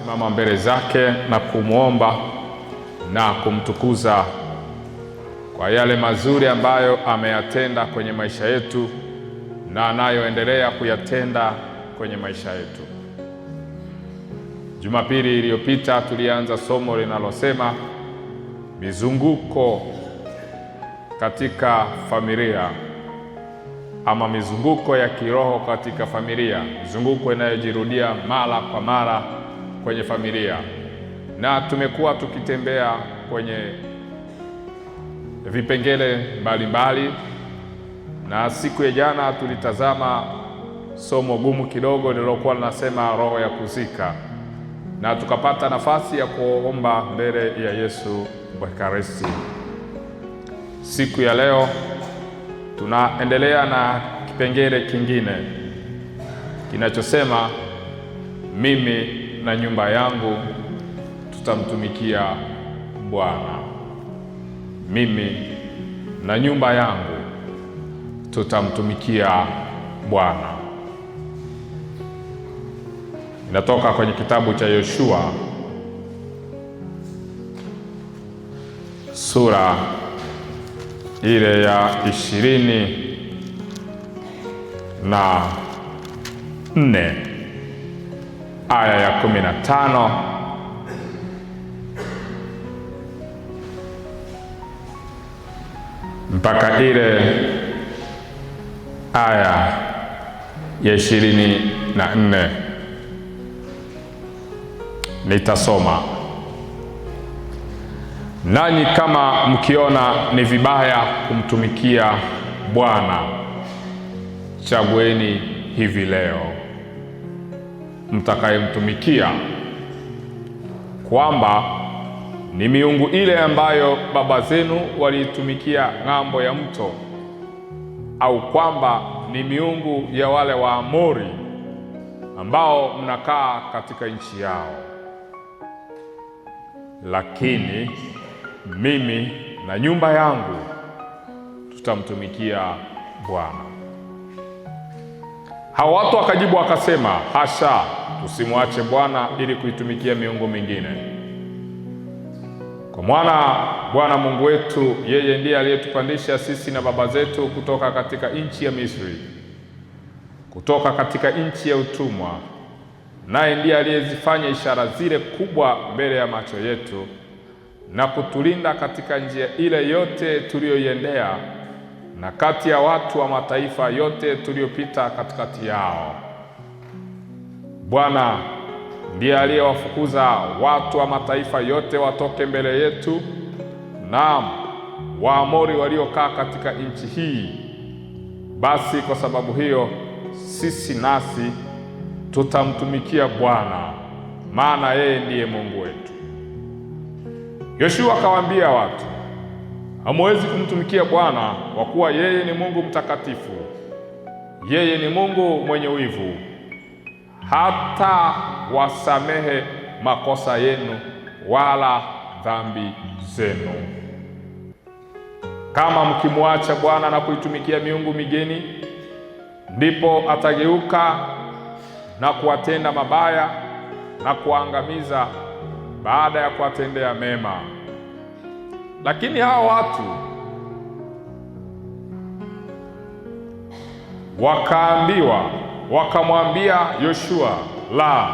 Simama mbele zake na kumwomba na kumtukuza kwa yale mazuri ambayo ameyatenda kwenye maisha yetu na anayoendelea kuyatenda kwenye maisha yetu. Jumapili iliyopita tulianza somo linalosema mizunguko katika familia, ama mizunguko ya kiroho katika familia, mizunguko inayojirudia mara kwa mara kwenye familia. Na tumekuwa tukitembea kwenye vipengele mbalimbali, na siku ya jana tulitazama somo gumu kidogo lililokuwa linasema roho ya kuzika, na tukapata nafasi ya kuomba mbele ya Yesu Ekaristi. Siku ya leo tunaendelea na kipengele kingine kinachosema mimi na nyumba yangu tutamtumikia Bwana. Mimi na nyumba yangu tutamtumikia Bwana. Inatoka kwenye kitabu cha Yoshua sura ile ya 24 aya ya 15 mpaka ile aya ya 24. Nitasoma. Nanyi kama mkiona ni vibaya kumtumikia Bwana, chagueni hivi leo mtakayemtumikia, kwamba ni miungu ile ambayo baba zenu waliitumikia ng'ambo ya mto, au kwamba ni miungu ya wale Waamori ambao mnakaa katika nchi yao. Lakini mimi na nyumba yangu tutamtumikia Bwana. Hao watu wakajibu wakasema, hasha, tusimwache Bwana ili kuitumikia miungu mingine. Kwa maana Bwana Mungu wetu, yeye ndiye aliyetupandisha sisi na baba zetu kutoka katika nchi ya Misri, kutoka katika nchi ya utumwa, naye ndiye aliyezifanya ishara zile kubwa mbele ya macho yetu, na kutulinda katika njia ile yote tuliyoiendea, na kati ya watu wa mataifa yote tuliyopita katikati yao. Bwana ndiye aliyewafukuza watu wa mataifa yote watoke mbele yetu, naam, Waamori waliokaa katika nchi hii. Basi kwa sababu hiyo sisi nasi tutamtumikia Bwana, maana yeye ndiye Mungu wetu. Yoshua akawaambia watu, hamwezi kumtumikia Bwana kwa kuwa yeye ni Mungu mtakatifu. Yeye ni Mungu mwenye wivu, hata wasamehe makosa yenu wala dhambi zenu. Kama mkimwacha Bwana na kuitumikia miungu migeni, ndipo atageuka na kuwatenda mabaya na kuangamiza baada ya kuwatendea mema. Lakini hao watu wakamwambia Yoshua, la,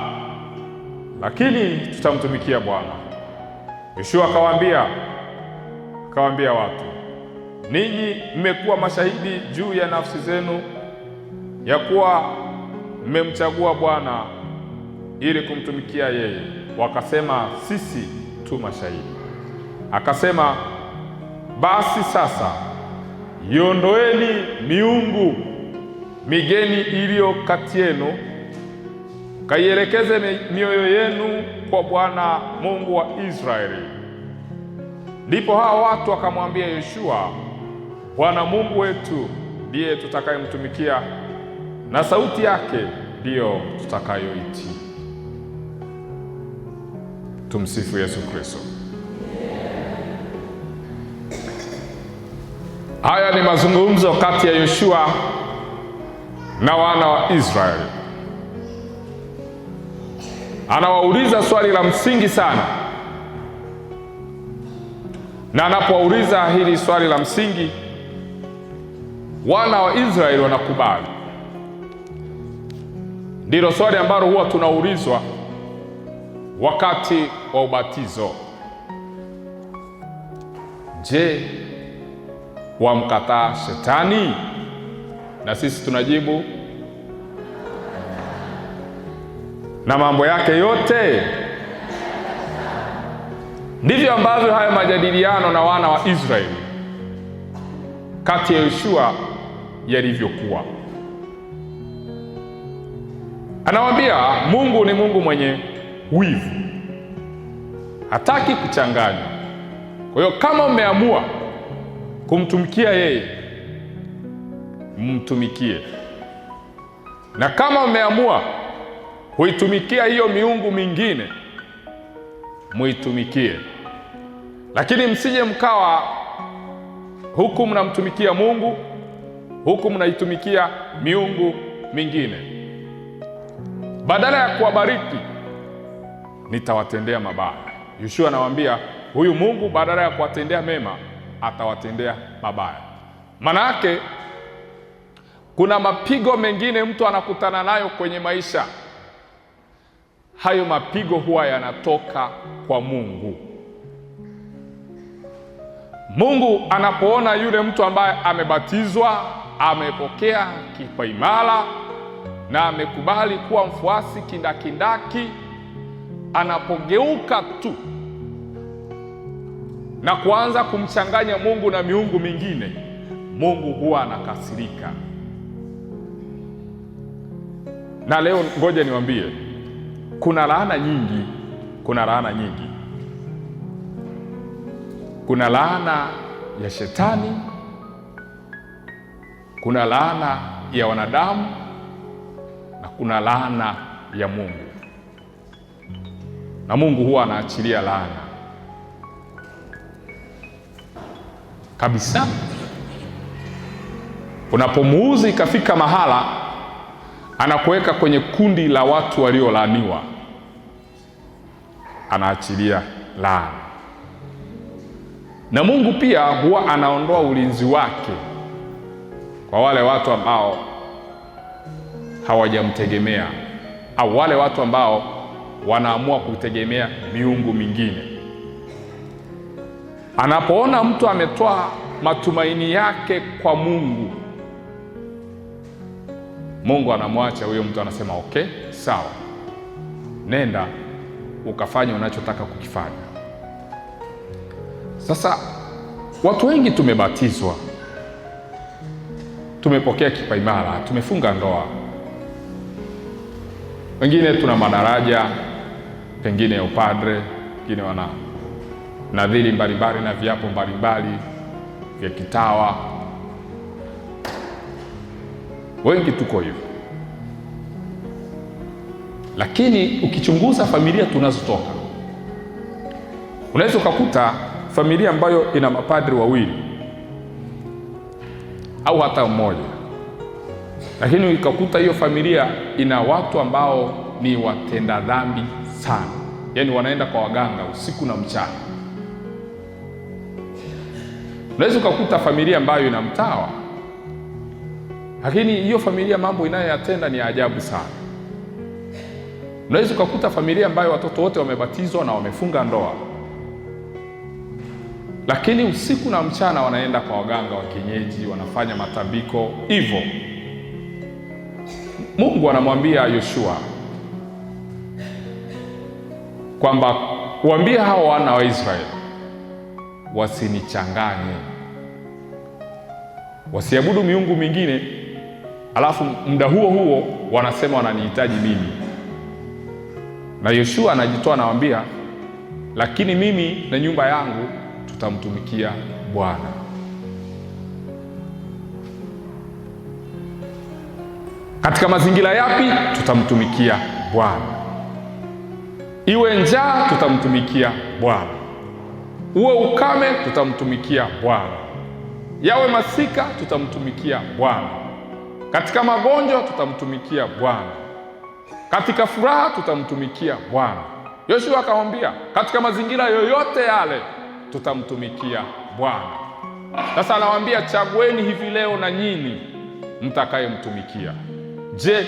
lakini tutamtumikia Bwana. Yoshua akawaambia watu, ninyi mmekuwa mashahidi juu ya nafsi zenu ya kuwa mmemchagua Bwana ili kumtumikia yeye. Wakasema, sisi tu mashahidi. Akasema, basi sasa iondoeni miungu migeni iliyo kati yenu, kaielekeze mioyo yenu kwa Bwana Mungu wa Israeli. Ndipo hao watu wakamwambia Yoshua, Bwana Mungu wetu ndiye tutakayemtumikia, na sauti yake ndiyo tutakayoitii. Tumsifu Yesu Kristo. Haya ni mazungumzo kati ya Yoshua na wana wa Israeli. Anawauliza swali la msingi sana, na anapowauliza hili swali la msingi, wana wa Israeli wanakubali. Ndilo swali ambalo huwa tunaulizwa wakati wa ubatizo. Je, wamkataa Shetani? Na sisi tunajibu na mambo yake yote. Ndivyo ambavyo haya majadiliano na wana wa Israeli kati ya Yoshua yalivyokuwa. Anawaambia Mungu ni Mungu mwenye wivu, hataki kuchanganya. Kwa hiyo kama umeamua kumtumikia yeye, mtumikie, na kama umeamua kuitumikia hiyo miungu mingine, muitumikie. Lakini msije mkawa huku mnamtumikia Mungu, huku mnaitumikia miungu mingine. Badala ya kuwabariki, nitawatendea mabaya. Yoshua anawaambia huyu Mungu badala ya kuwatendea mema, atawatendea mabaya. Maana yake kuna mapigo mengine mtu anakutana nayo kwenye maisha. Hayo mapigo huwa yanatoka kwa Mungu. Mungu anapoona yule mtu ambaye amebatizwa, amepokea kipaimara na amekubali kuwa mfuasi kindakindaki, anapogeuka tu na kuanza kumchanganya Mungu na miungu mingine, Mungu huwa anakasirika. Na leo ngoja niwaambie, kuna laana nyingi, kuna laana nyingi. Kuna laana ya Shetani, kuna laana ya wanadamu, na kuna laana ya Mungu. Na Mungu huwa anaachilia laana kabisa. Unapomuuzi ikafika mahala anakuweka kwenye kundi la watu waliolaaniwa, anaachilia laana. Na Mungu pia huwa anaondoa ulinzi wake kwa wale watu ambao hawajamtegemea, au wale watu ambao wanaamua kutegemea miungu mingine. Anapoona mtu ametoa matumaini yake kwa Mungu, Mungu anamwacha huyo mtu, anasema okay, sawa, nenda ukafanya unachotaka kukifanya. Sasa watu wengi tumebatizwa, tumepokea kipaimara, tumefunga ndoa, wengine tuna madaraja pengine ya upadre, wengine wana nadhiri mbalimbali na viapo mbalimbali vya kitawa. Wengi tuko hivyo, lakini ukichunguza familia tunazotoka, unaweza ukakuta familia ambayo ina mapadri wawili au hata mmoja, lakini ukakuta hiyo familia ina watu ambao ni watenda dhambi sana, yaani wanaenda kwa waganga usiku na mchana. Unaweza ukakuta familia ambayo ina mtawa, lakini hiyo familia mambo inayoyatenda ni ajabu sana. Unaweza ukakuta familia ambayo watoto wote wamebatizwa na wamefunga ndoa, lakini usiku na mchana wanaenda kwa waganga wa kienyeji, wanafanya matambiko hivyo. Mungu anamwambia Yoshua kwamba kuambia hao wana wa Israeli wasinichanganye, wasiabudu miungu mingine, alafu muda huo huo wanasema wananihitaji mimi. Na Yoshua anajitoa, anawaambia lakini mimi na nyumba yangu tutamtumikia Bwana. Katika mazingira yapi? Tutamtumikia Bwana. Iwe njaa, tutamtumikia Bwana. Uwe ukame, tutamtumikia Bwana. Yawe masika, tutamtumikia Bwana. Katika magonjwa, tutamtumikia Bwana. katika furaha tutamtumikia Bwana. Yoshua akamwambia katika mazingira yoyote yale tutamtumikia Bwana. Sasa anawaambia chagueni hivi leo na nyinyi mtakayemtumikia. Je,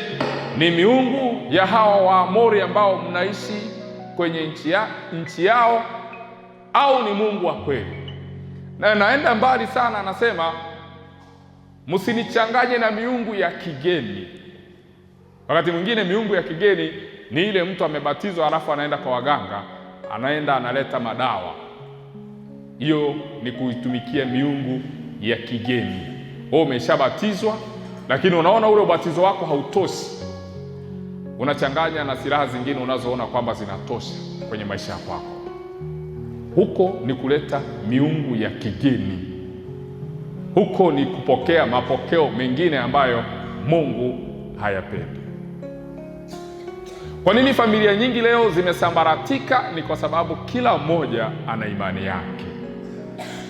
ni miungu ya hawa Waamori ambao mnaishi kwenye nchi yao, au ni Mungu wa kweli? Na naenda mbali sana, anasema msinichanganye na miungu ya kigeni. Wakati mwingine miungu ya kigeni ni ile mtu amebatizwa alafu anaenda kwa waganga, anaenda analeta madawa. Hiyo ni kuitumikia miungu ya kigeni. Wewe umeshabatizwa, lakini unaona ule ubatizo wako hautoshi, unachanganya na silaha zingine unazoona kwamba zinatosha kwenye maisha yako. Huko ni kuleta miungu ya kigeni. Huko ni kupokea mapokeo mengine ambayo Mungu hayapendi. Kwa nini familia nyingi leo zimesambaratika? Ni kwa sababu kila mmoja ana imani yake.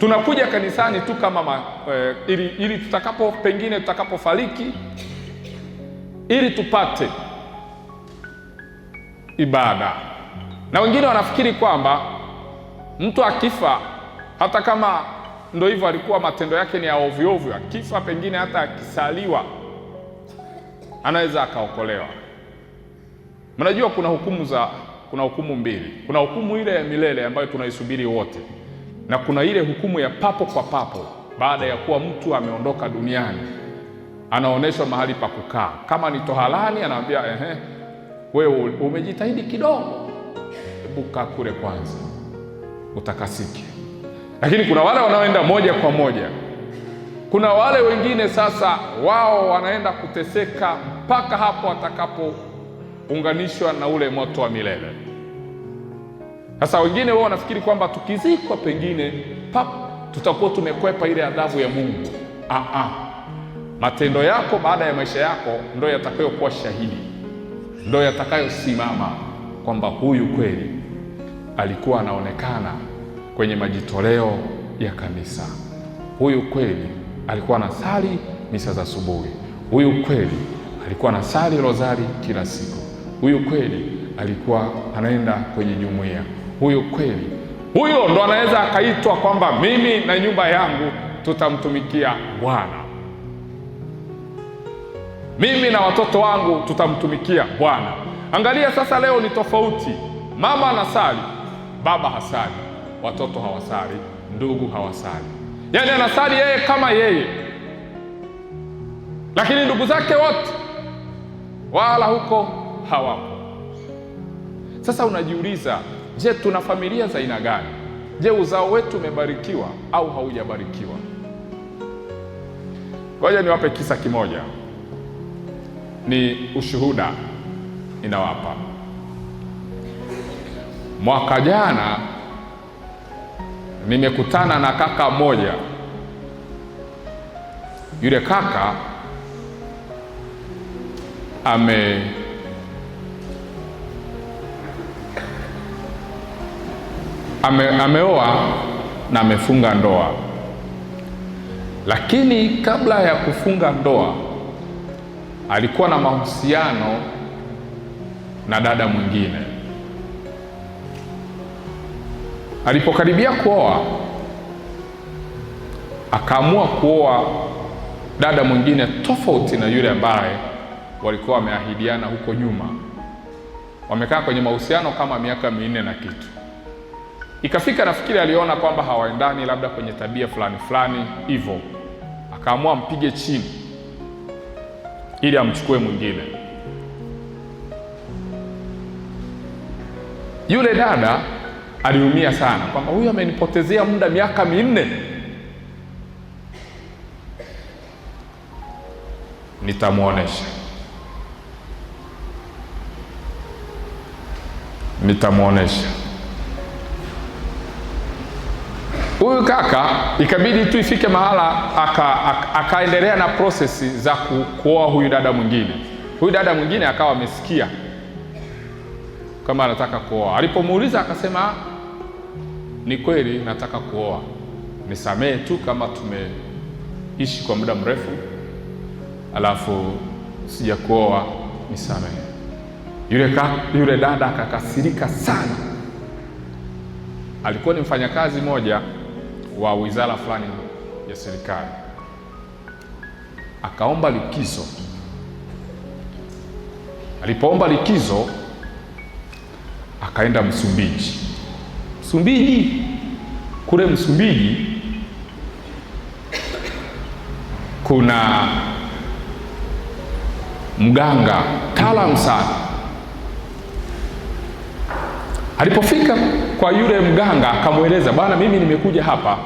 Tunakuja kanisani tu kama ili tutakapofariki, ili tupate ibada. Na wengine wanafikiri kwamba mtu akifa, hata kama ndio hivyo alikuwa matendo yake ni ya ovyo ovyo, akifa pengine hata akisaliwa anaweza akaokolewa. Mnajua kuna hukumu mbili. Kuna hukumu ile ya milele ambayo tunaisubiri wote, na kuna ile hukumu ya papo kwa papo. Baada ya kuwa mtu ameondoka duniani, anaonyeshwa mahali pa kukaa. Kama ni tohalani, anaambia wewe umejitahidi kidogo, hebu kaa kule kwanza utakasike. Lakini kuna wale wanaoenda moja kwa moja. Kuna wale wengine sasa wao wanaenda kuteseka mpaka hapo watakapounganishwa na ule moto wa milele. Sasa wengine wao wanafikiri kwamba tukizikwa pengine tutakuwa tumekwepa ile adhabu ya Mungu. Matendo yako baada ya maisha yako ndio yatakayokuwa shahidi, ndio yatakayosimama kwamba huyu kweli alikuwa anaonekana kwenye majitoleo ya kanisa. Huyu kweli alikuwa anasali misa za asubuhi. Huyu kweli alikuwa anasali rozari kila siku. Huyu kweli alikuwa anaenda kwenye jumuiya. Huyo ndo anaweza akaitwa kwamba mimi na nyumba yangu tutamtumikia Bwana. Mimi na watoto wangu tutamtumikia Bwana. Angalia sasa, leo ni tofauti. Mama anasali, baba hasali, watoto hawasali, ndugu hawasali. Yaani anasali yeye kama yeye, lakini ndugu zake wote wala huko hawapo. Sasa unajiuliza, je, tuna familia za aina gani? Je, uzao wetu umebarikiwa au haujabarikiwa? Ngoja niwape kisa kimoja, ni ushuhuda ninawapa. Mwaka jana nimekutana na kaka mmoja. Yule kaka ameoa na amefunga ndoa, lakini kabla ya kufunga ndoa alikuwa na mahusiano na dada mwingine. Alipokaribia kuoa, akaamua kuoa dada mwingine tofauti na yule ambaye walikuwa wameahidiana huko nyuma. Wamekaa kwenye mahusiano kama miaka 4 na kitu. Ikafika nafikiri aliona kwamba hawaendani, labda kwenye tabia fulani hivyo, akaamua mpige chini ili amchukue mwingine. Yule dada aliumia sana kwamba huyu amenipotezea muda miaka 4. Nitamuonesha. Huyu kaka ikabidi tu ifike mahala akaendelea na prosesi za kuoa huyu dada mwingine. Huyu dada mwingine akawa amesikia kama anataka kuoa. Alipomuuliza akasema, ni kweli nataka kuoa, nisamehe tu kama tumeishi kwa muda mrefu alafu sija kuoa, nisamehe. Yule dada akakasirika sana. Alikuwa ni mfanyakazi moja wa wizara fulani ya serikali. Akaomba likizo. Alipoomba likizo, akaenda Msumbiji. Kule Msumbiji kuna mganga taalamu sana. Alipofika kwa yule mganga, akamweleza, bwana, mimi nimekuja hapa,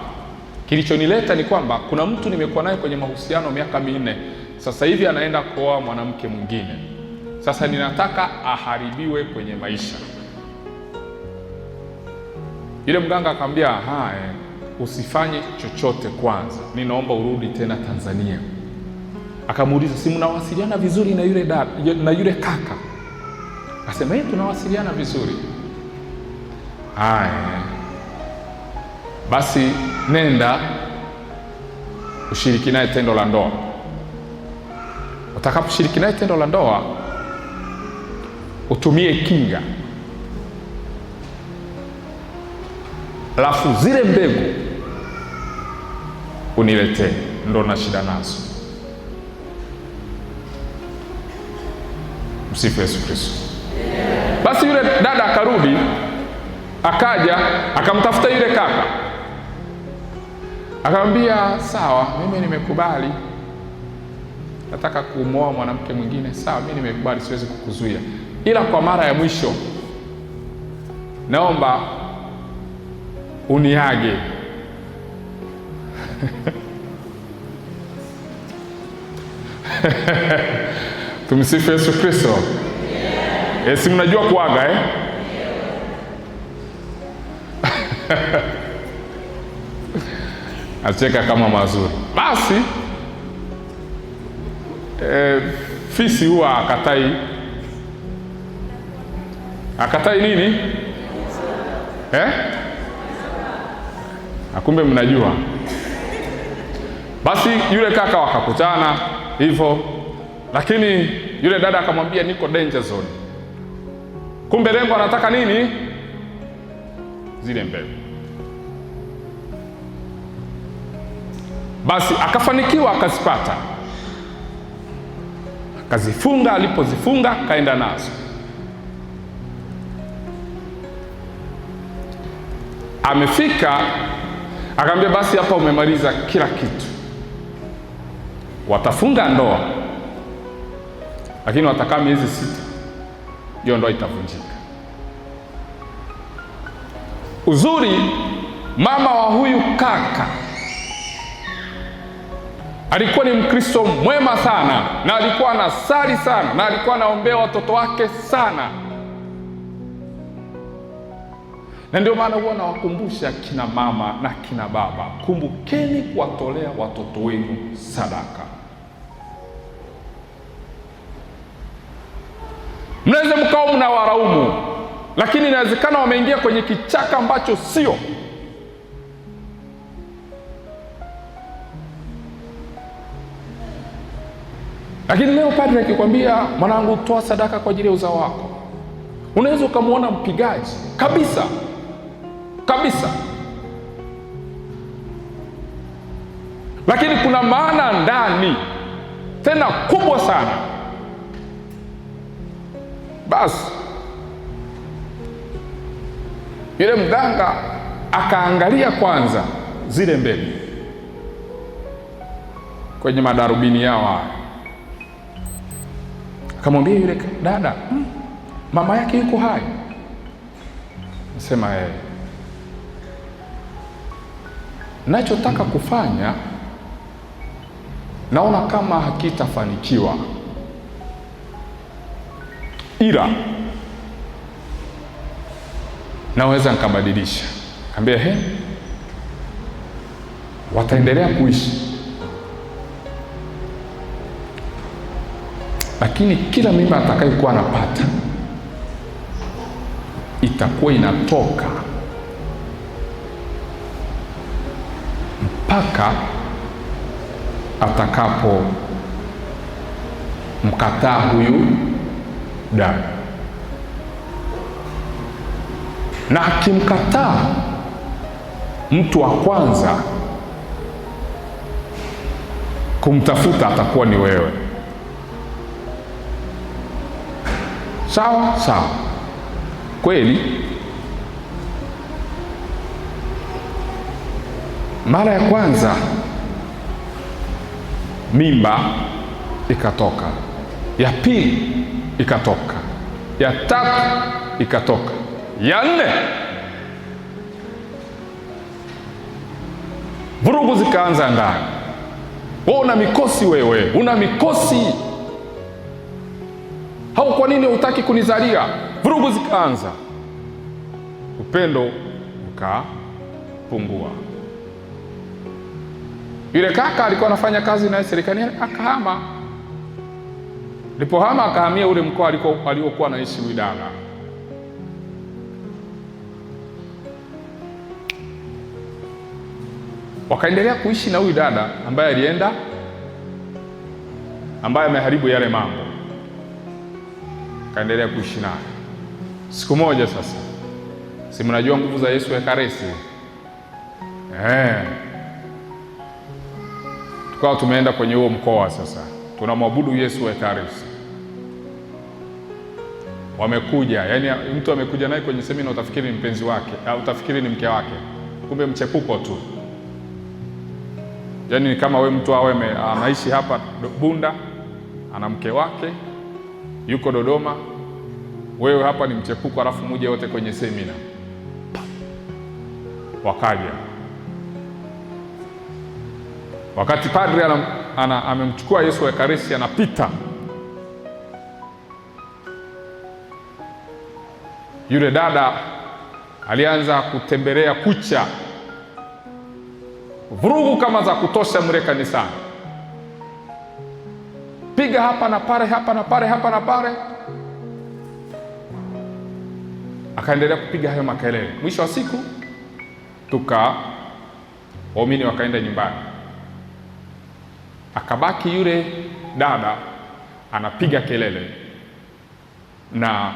kilichonileta ni kwamba kuna mtu nimekuwa naye kwenye mahusiano miaka 4 sasa hivi, anaenda kuoa mwanamke mwingine. Sasa ninataka aharibiwe kwenye maisha. Yule mganga akamwambia, usifanye chochote kwanza, ninaomba urudi tena Tanzania. Akamuuliza, si mnawasiliana vizuri na yule dada, na yule kaka? Akasema, tunawasiliana vizuri. Basi nenda ushiriki naye tendo la ndoa. Utakaposhiriki naye tendo la ndoa, utumie kinga, alafu zile mbegu uniletee, ndo na shida nazo. Msifu Yesu Kristo. Basi yule dada akarudi, akaja akamtafuta yule kaka, akamwambia, sawa, mimi nimekubali, nataka kumwoa mwanamke mwingine. Sawa, mimi nimekubali, siwezi kukuzuia, ila kwa mara ya mwisho naomba uniage. Tumsifu Yesu Kristo. Si mnajua kuaga Acheka kama mazuri. Basi fisi huwa akatai nini? Akumbe mnajua. Basi yule kaka wakakutana hivyo, lakini yule dada akamwambia, niko danger zone. Kumbe lengo anataka nini? Zile mbegu. Basi akafanikiwa, akazipata, akazifunga. Alipozifunga kaenda nazo. Amefika, akamwambia, basi hapa umemaliza kila kitu. Watafunga ndoa, lakini watakaa miezi 6, hiyo ndoa itavunjika. Uzuri, mama wa huyu kaka alikuwa ni Mkristo mwema sana, na alikuwa anasali sana, na alikuwa anaombea watoto wake sana. Na ndio maana huwa nawakumbusha kina mama na kina baba, kumbukeni kuwatolea watoto wenu sadaka. Mnaweza mkao mnawaraumu, lakini inawezekana wameingia kwenye kichaka ambacho sio. Lakini leo padre akikwambia, mwanangu, toa sadaka kwa ajili ya uzao wako, unaweza ukamwona mpigaji kabisa, lakini kuna maana ndani tena kubwa sana. Basi yule mganga akaangalia kwanza zile mbegu kwenye madarubini yao, akamwambia yule dada, mama yake yuko hai? Nasema nachotaka kufanya naona kama hakitafanikiwa, ila naweza nikabadilisha. Akamwambia, wataendelea kuishi, lakini kila mimba atakayekuwa anapata itakuwa inatoka mpaka atakapo mkataa huyu dada. na akimkataa, mtu wa kwanza kumtafuta atakuwa ni wewe. Sawa sawa, kweli. Mara ya kwanza mimba ikatoka, ya pili ikatoka, ya tatu ikatoka, ya nne vurugu zikaanza ndani. Wewe una mikosi, wewe una mikosi. Hau, kwa nini hutaki kunizalia? Vurugu zikaanza, upendo ukapungua. Yule kaka alikuwa anafanya kazi na serikali, akahama. Alipohama akahamia ule mkoa aliokuwa anaishi Widala. Wakaendelea kuishi na huyu dada ambaye ameharibu yale mambo. Kaendelea kuishi naye. Siku moja sasa, si mnajua nguvu za Yesu Ekaristi? Tukawa tumeenda kwenye huo mkoa sasa, tunamwabudu Yesu Ekaristi. Wamekuja, yani mtu amekuja naye kwenye semina, utafikiri ni mpenzi wake au utafikiri ni mke wake, kumbe mchepuko tu. Yani ni kama we mtu awe anaishi hapa Bunda, ana mke wake yuko Dodoma, wewe hapa ni mchepuko, alafu muje wote kwenye semina. Wakaja wakati padri amemchukua Yesu Ekaristi, anapita, yule dada alianza kutembelea kucha, vurugu kama za kutosha mle kanisani, piga hapa na pale, hapa na pale, hapa na pale. Akaendelea kupiga hayo makelele. Mwisho wa siku waumini wakaenda nyumbani, akabaki yule dada anapiga kelele na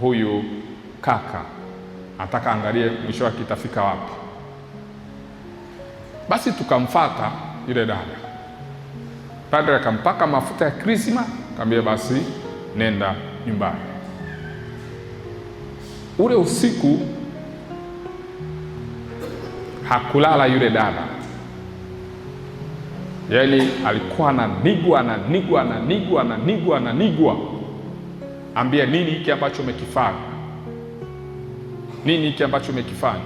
huyu kaka anataka angalie mwisho wake itafika wapi. Basi tukamfuata yule dada, padre akampaka mafuta ya krisma, akamwambia basi nenda nyumbani. Ule usiku hakulala yule dada, yaani alikuwa ananigwa, ambia nini hiki ambacho umekifanya, nini hiki ambacho umekifanya,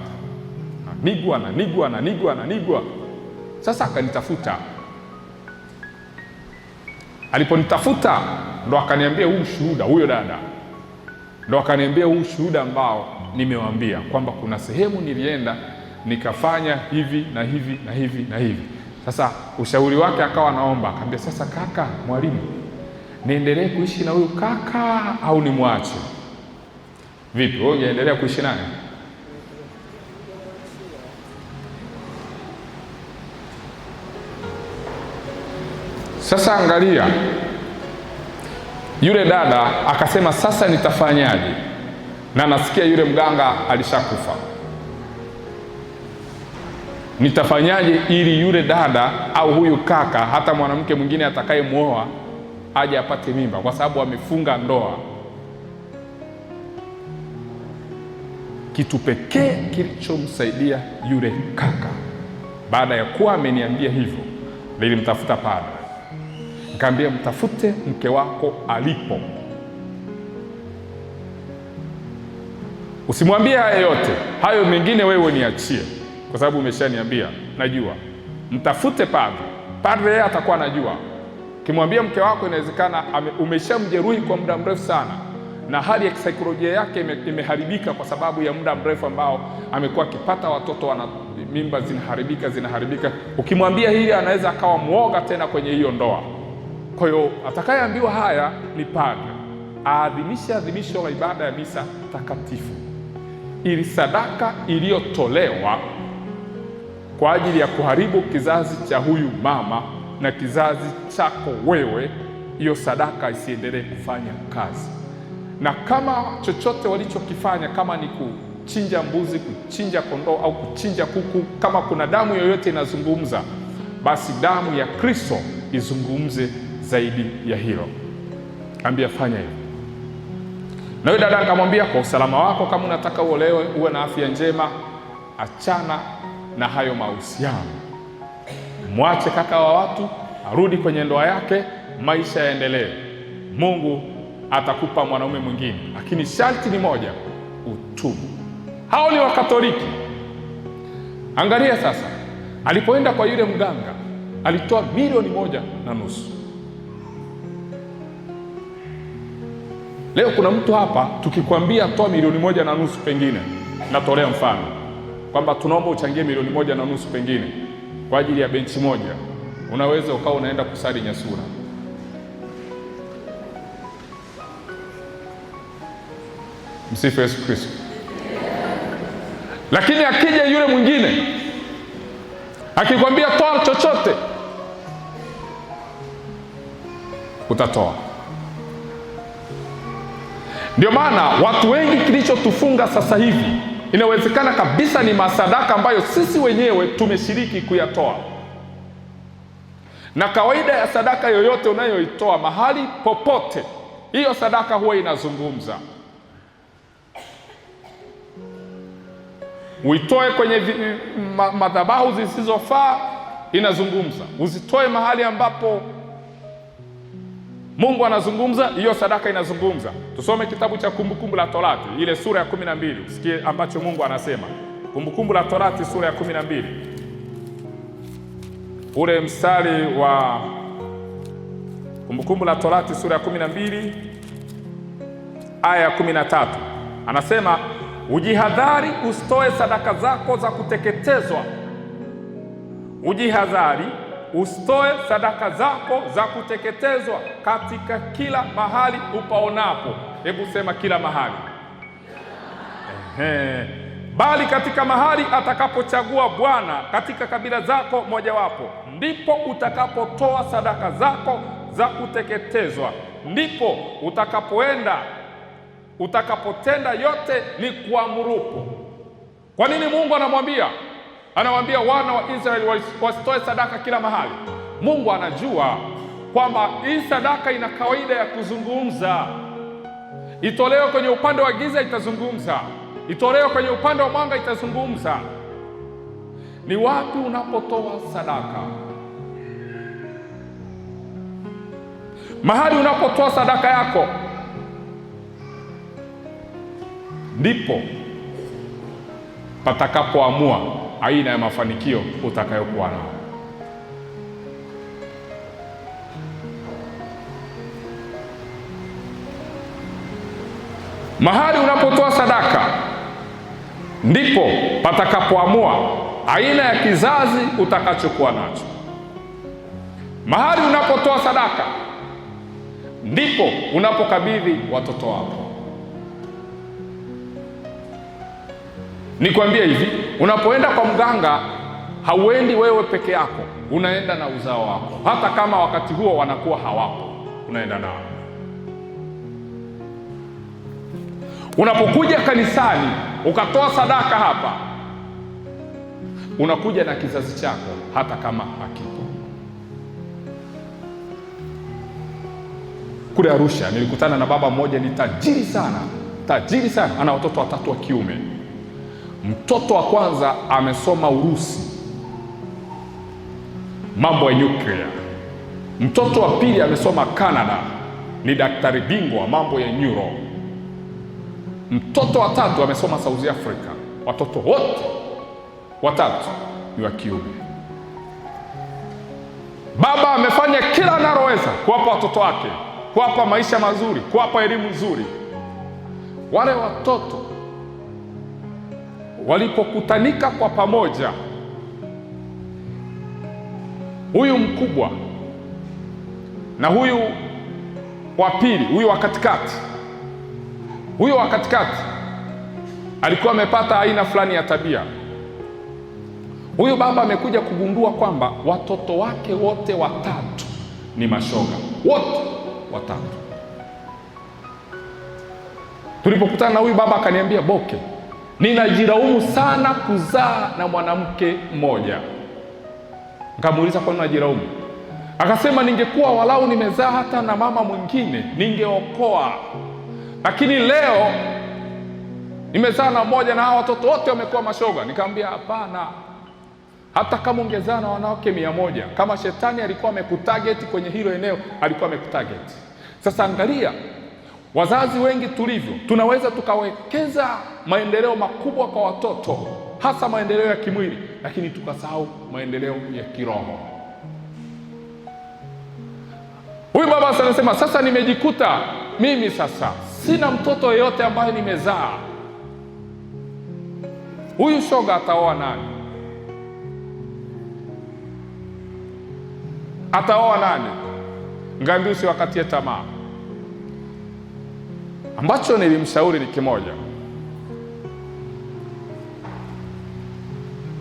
ananigwa. Sasa akanitafuta. Aliponitafuta ndo akaniambia huu shuhuda, huyo dada ndo akaniambia huu shuhuda ambao nimewaambia kwamba kuna sehemu nilienda nikafanya hivi na hivi na hivi na hivi. Sasa ushauri wake akawa naomba, akamwambia sasa kaka, mwalimu, niendelee kuishi na huyu kaka au nimwache? Vipi, wewe ungeendelea kuishi naye? Sasa angalia, yule dada akasema sasa nitafanyaje, na nasikia yule mganga alishakufa. Nitafanyaje ili yule dada au huyu kaka, hata mwanamke mwingine atakayemwoa aje apate mimba, kwa sababu amefunga ndoa. Kitu pekee kilichomsaidia yule kaka, baada ya kuwa ameniambia hivyo, nilimtafuta padre, nikamwambia mtafute mke wako alipo, usimwambie haya yote, hayo mengine wewe niachie, kwa sababu umeshaniambia, najua. Mtafute padre, padre yeye atakuwa anajua. Kimwambia mke wako, inawezekana umeshamjeruhi kwa muda mrefu sana, na hali ya kisaikolojia yake imeharibika kwa sababu ya muda mrefu ambao amekuwa akipata watoto, mimba zinaharibika. Ukimwambia hili, anaweza akawa muoga tena kwenye hiyo ndoa. Kwa hiyo atakayeambiwa haya ni padre, aadhimishe adhimisho la ibada ya misa takatifu, ili sadaka iliyotolewa kwa ajili ya kuharibu kizazi cha huyu mama na kizazi chako wewe, hiyo sadaka isiendelee kufanya kazi. na kama chochote walichokifanya, kama ni kuchinja mbuzi, kuchinja kondoo au kuchinja kuku, kama kuna damu yoyote inazungumza, basi damu ya Kristo izungumze zaidi ya hilo. Ambia fanya hivyo. Na yule dada akamwambia, kwa usalama wako, kama unataka uolewe, uwe na afya njema, achana na hayo mahusiano, mwache kaka wa watu, arudi kwenye ndoa yake, maisha yaendelee. Mungu atakupa mwanaume mwingine, lakini sharti ni moja, utubu. Hao ni Wakatoliki. Angalia sasa, alipoenda kwa yule mganga alitoa 1.5 milioni. Leo kuna mtu hapa tukikwambia toa 1.5 milioni, pengine natolea mfano kwamba tunaomba uchangie 1.5 milioni pengine kwa ajili ya benchi moja, unaweza ukawa unaenda kusali Nyasura. Msifu Yesu Kristo. Lakini akija yule mwingine akikwambia toa chochote, utatoa. Ndio maana watu wengi, kilichotufunga sasa hivi inawezekana kabisa ni masadaka ambayo sisi wenyewe tumeshiriki kuyatoa. Na kawaida ya sadaka yoyote unayoitoa mahali popote, hiyo sadaka huwa inazungumza. Uitoe kwenye madhabahu zisizofaa, inazungumza. Uzitoe mahali ambapo Mungu anazungumza, hiyo sadaka inazungumza. Tusome kitabu cha Kumbukumbu la Torati, ile sura ya 12, usikie ambacho Mungu anasema. Kumbukumbu la Torati sura ya 12, ule mstari wa Kumbukumbu la Torati sura ya 12 aya ya 13, anasema, ujihadhari usitoe sadaka zako za kuteketezwa. Ujihadhari usitoe sadaka zako za kuteketezwa katika kila mahali upaonapo. Hebu sema kila mahali. Bali katika mahali atakapochagua Bwana katika kabila zako mojawapo, ndipo utakapotoa sadaka zako za kuteketezwa. Ndipo utakapotenda yote ni kuamurupo. Kwa nini Mungu anamwambia wana wa Israeli wasitoe sadaka kila mahali? Mungu anajua kwamba hii sadaka ina kawaida ya kuzungumza. Itolewe kwenye upande wa giza, itazungumza. Itolewe kwenye upande wa mwanga, itazungumza. Ni wapi unapotoa sadaka? Mahali unapotoa sadaka yako, ndipo patakapoamua aina ya mafanikio utakayokuwa nao. Mahali unapotoa sadaka ndipo patakapoamua aina ya kizazi utakachokuwa nacho. Mahali unapotoa sadaka ndipo unapokabidhi watoto wako. Nikwambie hivi, unapoenda kwa mganga, hauendi wewe peke yako, unaenda na uzao wako. Hata kama wakati huo wanakuwa hawapo, unaenda nao. Unapokuja kanisani ukatoa sadaka hapa, unakuja na kizazi chako hata kama hakipo. Kule Arusha nilikutana na baba mmoja, ni tajiri sana, ana watoto 3 wa kiume. Mtoto wa kwanza amesoma Urusi, mambo ya nyuklia. Mtoto wa pili amesoma Canada, ni daktari bingwa mambo ya neuro. Mtoto wa 3 amesoma South Africa. Watoto wote 3 ni wa kiume. Baba amefanya kila analoweza kuwapa watoto wake, kuwapa maisha mazuri, kuwapa elimu nzuri. Wale watoto walipokutanika kwa pamoja, huyu mkubwa na huyu wa pili, huyu wa katikati, alikuwa amepata aina fulani ya tabia. Huyu baba amekuja kugundua kwamba watoto wake wote 3 ni mashoga, wote 3. Tulipokutana na huyu baba akaniambia, Boke, ninajilaumu sana kuzaa na mwanamke mmoja. Nikamuuliza, kwa nini unajilaumu? Akasema, ningekuwa walau nimezaa hata na mama mwingine ningeokoa, lakini leo nimezaa na mmoja na hawa watoto wote wamekuwa mashoga. Nikamwambia, hapana, hata kama ungezaa na wanawake 100, kama shetani alikuwa amekutarget kwenye hilo eneo, alikuwa amekutarget. Sasa angalia wazazi wengi tulivyo, tunaweza tukawekeza maendeleo makubwa kwa watoto, hasa maendeleo ya kimwili, lakini tukasahau maendeleo ya kiroho. Huyu baba anasema, sasa nimejikuta mimi sasa sina mtoto yeyote ambaye nimezaa. Huyu shoga ataoa nani? Ataoa nani? Ngambia usiwakatie tamaa. Ambacho nilimshauri ni kimoja.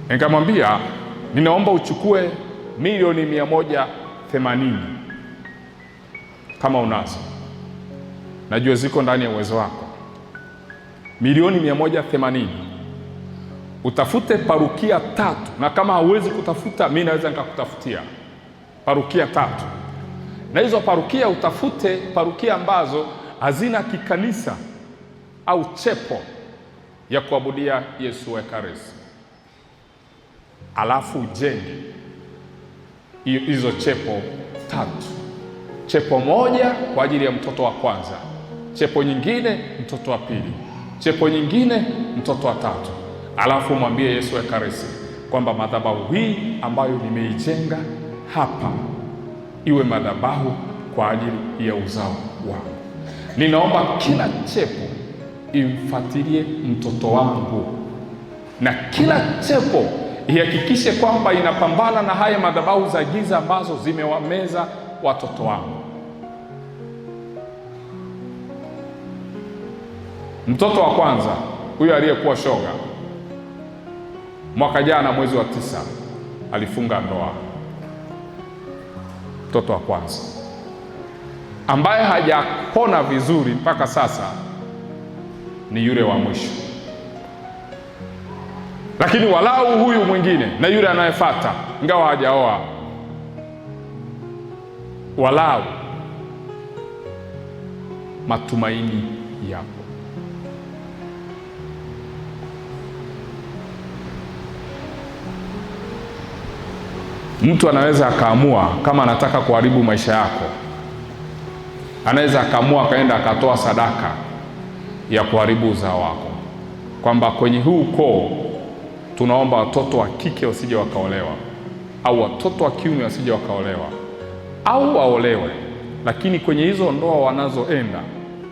Nikamwambia, ninaomba uchukue milioni 180 kama unazo. Najua ziko ndani ya uwezo wako. Milioni 180. Utafute parukia 3, na kama hauwezi kutafuta, mimi naweza nikakutafutia parukia 3. Na hizo parukia utafute parukia ambazo hazina kikanisa au chepo ya kuabudia Yesu Ekaristi. Alafu ujenge hizo chepo 3. Chepo moja kwa ajili ya mtoto wa kwanza, chepo nyingine mtoto wa pili, chepo nyingine mtoto wa 3. Alafu mwambie Yesu Ekaristi kwamba madhabahu hii ambayo nimeijenga hapa iwe madhabahu kwa ajili ya uzao wangu. Ninaomba kila chepo imfuatilie mtoto wangu, na kila chepo ihakikishe kwamba inapambana na haya madhabahu za giza ambazo zimewameza watoto wangu. Mtoto wa kwanza huyo aliyekuwa shoga, mwaka jana mwezi wa 9 alifunga ndoa. Mtoto wa kwanza ambaye hajapona vizuri mpaka sasa ni yule wa mwisho, lakini walau huyu mwingine na yule anayefuata, ingawa hajaoa, walau matumaini yapo. Mtu anaweza akaamua kama anataka kuharibu maisha yako, anaweza akaamua akaenda akatoa sadaka ya kuharibu uzao wako, kwamba kwenye huu ukoo tunaomba watoto wa kike wasije wakaolewa, au watoto wa kiume wasije wakaolewa, au waolewe, lakini kwenye hizo ndoa wanazoenda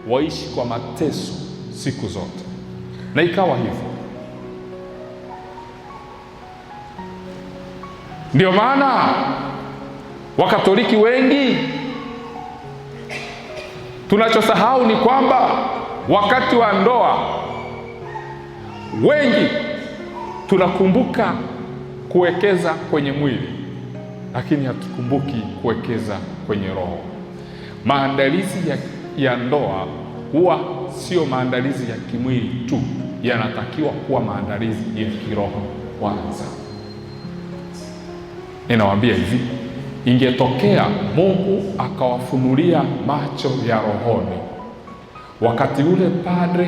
waishi kwa mateso siku zote. Na ikawa hivyo. Ndio maana Wakatoliki wengi tunachosahau ni kwamba wakati wa ndoa wengi tunakumbuka kuwekeza kwenye mwili, lakini hatukumbuki kuwekeza kwenye roho. Maandalizi ya ndoa huwa sio maandalizi ya kimwili tu, yanatakiwa kuwa maandalizi ya kiroho kwanza. Ninawaambia hivi, ingetokea Mungu akawafunulia macho ya rohoni wakati ule padre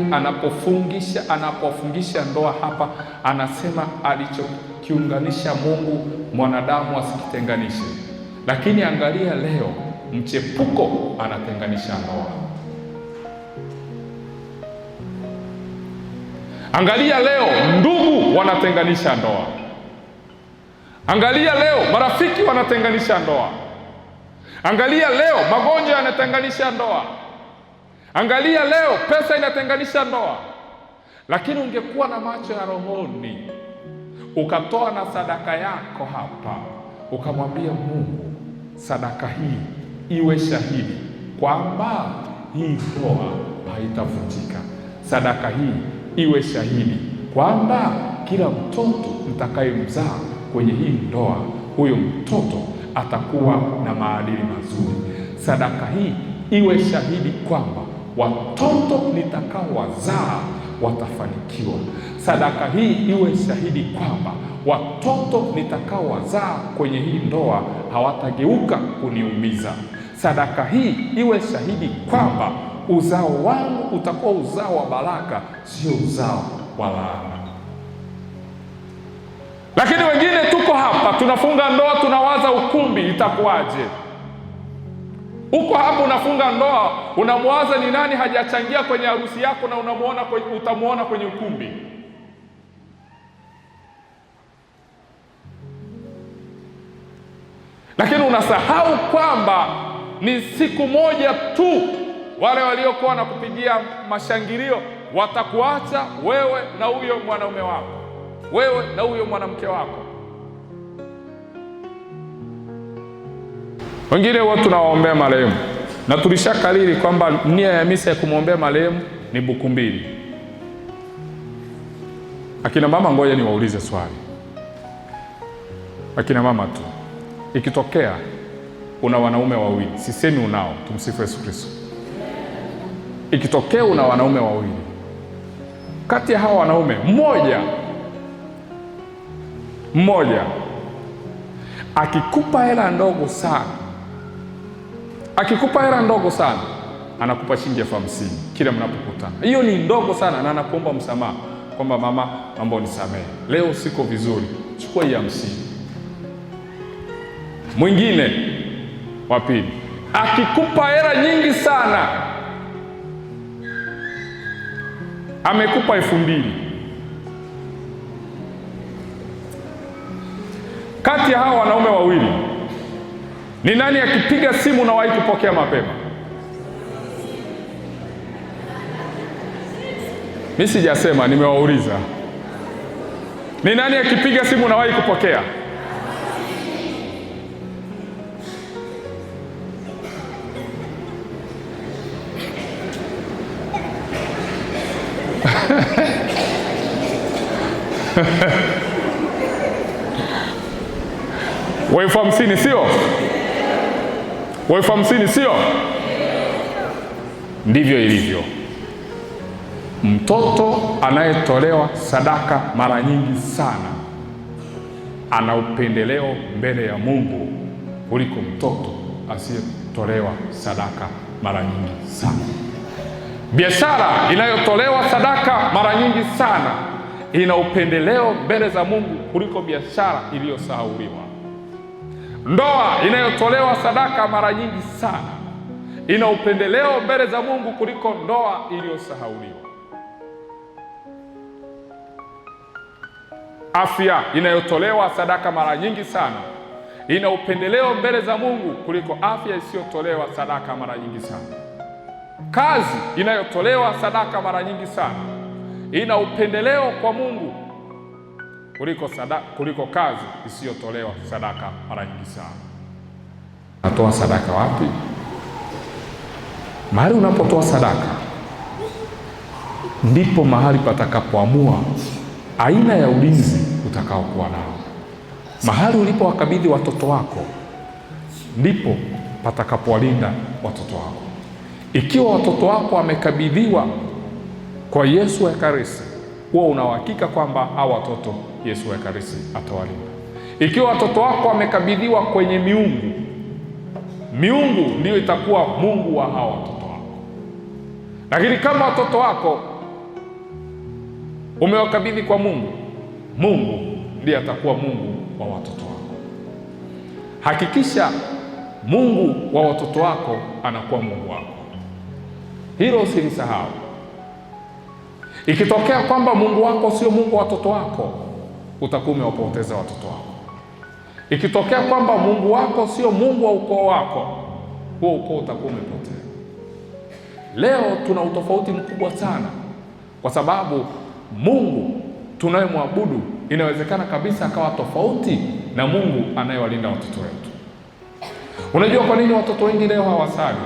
anapofungisha ndoa hapa, anasema alichokiunganisha Mungu mwanadamu asikitenganishe. Lakini angalia leo mchepuko anatenganisha ndoa. Angalia leo ndugu wanatenganisha ndoa. Angalia leo marafiki wanatenganisha ndoa. Angalia leo magonjwa yanatenganisha ndoa. Angalia leo pesa inatenganisha ndoa. Lakini ungekuwa na macho ya rohoni, ukatoa na sadaka yako hapa, ukamwambia Mungu, sadaka hii iwe shahidi kwamba hii ndoa haitavunjika. Sadaka hii iwe shahidi kwamba kila mtoto mtakayemzaa kwenye hii ndoa, huyo mtoto atakuwa na maadili mazuri. Sadaka hii iwe shahidi kwamba watoto nitakaowazaa watafanikiwa. Sadaka hii iwe shahidi kwamba watoto nitakaowazaa kwenye hii ndoa hawatageuka kuniumiza. Sadaka hii iwe shahidi kwamba uzao wangu utakuwa uzao wa baraka, sio uzao wa laana. Lakini wengine tuko hapa tunafunga ndoa, tunawaza ukumbi itakuwaje. Uko hapa unafunga ndoa, unamwaza ni nani hajachangia kwenye harusi yako, na utamuona kwenye ukumbi. Lakini unasahau kwamba ni siku moja tu wale waliokuwa na kupigia mashangilio watakuacha wewe na huyo mwanaume wako, wewe na huyo mwanamke wako. Wengine watu tunawaombea marehemu, na tulishakariri kwamba nia ya misa ya kumwombea marehemu ni buku mbili. Akina mama, ngoja niwaulize swali. Akina mama tu, ikitokea una wanaume wawili, sisemi unao, tumsifu Yesu Kristo. Ikitokea una wanaume wawili, kati ya hawa wanaume mmoja akikupa hela ndogo sana, anakupa shilingi 50 kila mnapokutana. Hiyo ni ndogo sana, na anakuomba msamaha kwamba mama, naomba unisamehe, leo siko vizuri, chukua hii 50. Mwingine wa pili akikupa hela nyingi sana, amekupa 2000. Kati ya hawa wanaume wawili, ni nani akipiga simu na wahi kupokea mapema? Mimi sijasema, nimewauliza. Ni nani akipiga simu na wahi kupokea? Elfu 50 sio? Elfu 50 sio? Ndivyo ilivyo. Mtoto anayetolewa sadaka mara nyingi sana ana upendeleo mbele ya Mungu kuliko mtoto asiyetolewa sadaka mara nyingi sana. Biashara inayotolewa sadaka mara nyingi sana ina upendeleo mbele za Mungu kuliko biashara iliyosahauliwa. Ndoa inayotolewa sadaka mara nyingi sana ina upendeleo mbele za Mungu kuliko ndoa iliyosahauliwa. Afya inayotolewa sadaka mara nyingi sana ina upendeleo mbele za Mungu kuliko afya isiyotolewa sadaka mara nyingi sana. Kazi inayotolewa sadaka mara nyingi sana ina upendeleo kwa Mungu kuliko kazi isiyotolewa sadaka mara nyingi sana. Natoa sadaka wapi? Mahali unapotoa sadaka ndipo mahali patakapoamua aina ya ulinzi utakaokuwa nao. Mahali ulipowakabidhi watoto wako ndipo patakapowalinda watoto wako. Ikiwa watoto wako wamekabidhiwa kwa Yesu wa Ekaristi, huwa una uhakika kwamba hao watoto Yesu wa Ekaristi atawalinda. Ikiwa watoto wako wamekabidhiwa kwenye miungu ndio itakuwa Mungu wa hao watoto wako. Lakini kama watoto wako umewakabidhi kwa Mungu, Mungu ndiye atakuwa Mungu wa watoto wako. Hakikisha Mungu wa watoto wako anakuwa Mungu wako. Hilo usilisahau. Ikitokea kwamba Mungu wako sio Mungu wa watoto wako, utakuwa umewapoteza watoto wako. Ikitokea kwamba Mungu wako sio Mungu wa ukoo wako, huo ukoo utakuwa umepotea. Leo tuna utofauti mkubwa sana, kwa sababu Mungu tunayemwabudu inawezekana kabisa akawa tofauti na Mungu anayewalinda watoto wetu. Unajua kwa nini watoto wengi leo hawasali,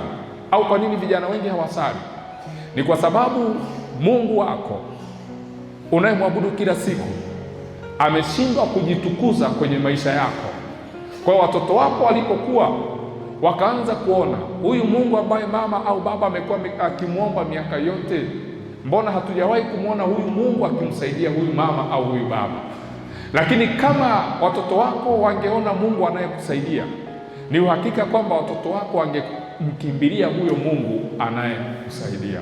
au kwa nini vijana wengi hawasali? Ni kwa sababu Mungu wako unayemwabudu kila siku ameshindwa kujitukuza kwenye maisha yako. Kwa watoto wako walipokuwa wakaanza kuona huyu Mungu ambaye mama au baba amekuwa akimwomba miaka yote, mbona hatujawahi kumwona huyu Mungu akimsaidia huyu mama au huyu baba? Lakini kama watoto wako wangeona Mungu anayekusaidia, ni uhakika kwamba watoto wako wangemkimbilia huyo Mungu anayekusaidia.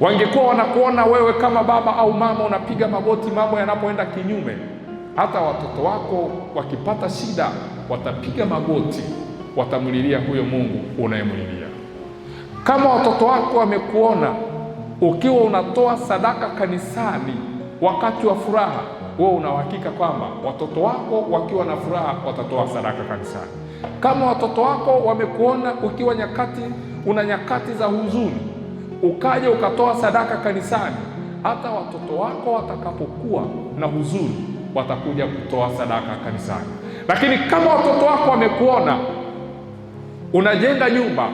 Wangekuwa wanakuona wewe kama baba au mama unapiga magoti mambo yanapoenda kinyume, hata watoto wako wakipata shida watapiga magoti, watamlilia huyo Mungu unayemlilia. Kama watoto wako wamekuona ukiwa unatoa sadaka kanisani wakati wa furaha, wewe una uhakika kwamba watoto wako wakiwa na furaha watatoa sadaka kanisani. Kama watoto wako wamekuona ukiwa una nyakati za huzuni, ukaja ukatoa sadaka kanisani, hata watoto wako watakapokuwa na huzuni watakuja kutoa sadaka kanisani. Lakini kama watoto wako wamekuona unajenga nyumba,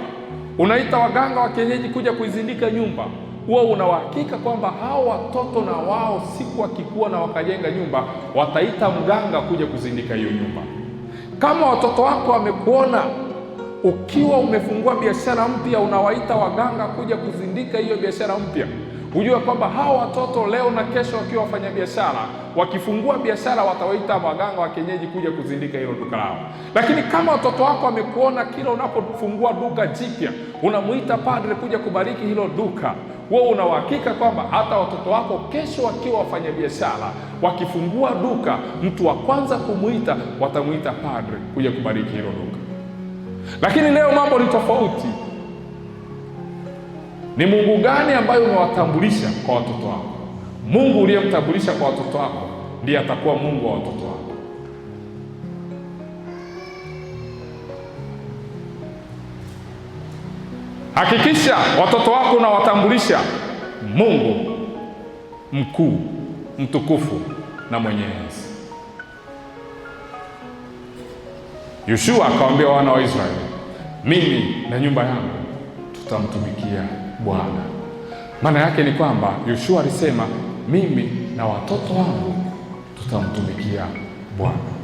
unaita waganga wa kienyeji kuja kuizindika nyumba, huwa una uhakika kwamba hao watoto na wao siku wakikua na wakajenga nyumba wataita mganga kuja kuzindika hiyo nyumba. Kama watoto wako wamekuona ukiwa umefungua biashara mpya, unawaita waganga kuja kuzindika hiyo biashara mpya, hujua kwamba hao watoto leo na kesho wakiwa wafanya biashara, wakifungua biashara watawaita waganga wa kienyeji kuja kuzindika hilo duka lao. Lakini kama watoto wako wamekuona kila unapofungua duka jipya unamuita padre kuja kubariki hilo duka, wewe una uhakika kwamba hata watoto wako kesho wakiwa wafanya biashara, wakifungua duka, mtu wa kwanza kumuita watamuita padre kuja kubariki hilo duka. Lakini leo mambo ni tofauti. Ni Mungu gani ambaye umewatambulisha kwa watoto wako? Mungu uliyemtambulisha kwa watoto wako ndiye atakuwa Mungu wa watoto wako. Hakikisha watoto wako unawatambulisha Mungu mkuu, mtukufu na mwenye enzi. Yoshua akawaambia wana wa Israeli, mimi na nyumba yangu tutamtumikia Bwana. Maana yake ni kwamba Yoshua alisema mimi na watoto wangu tutamtumikia Bwana.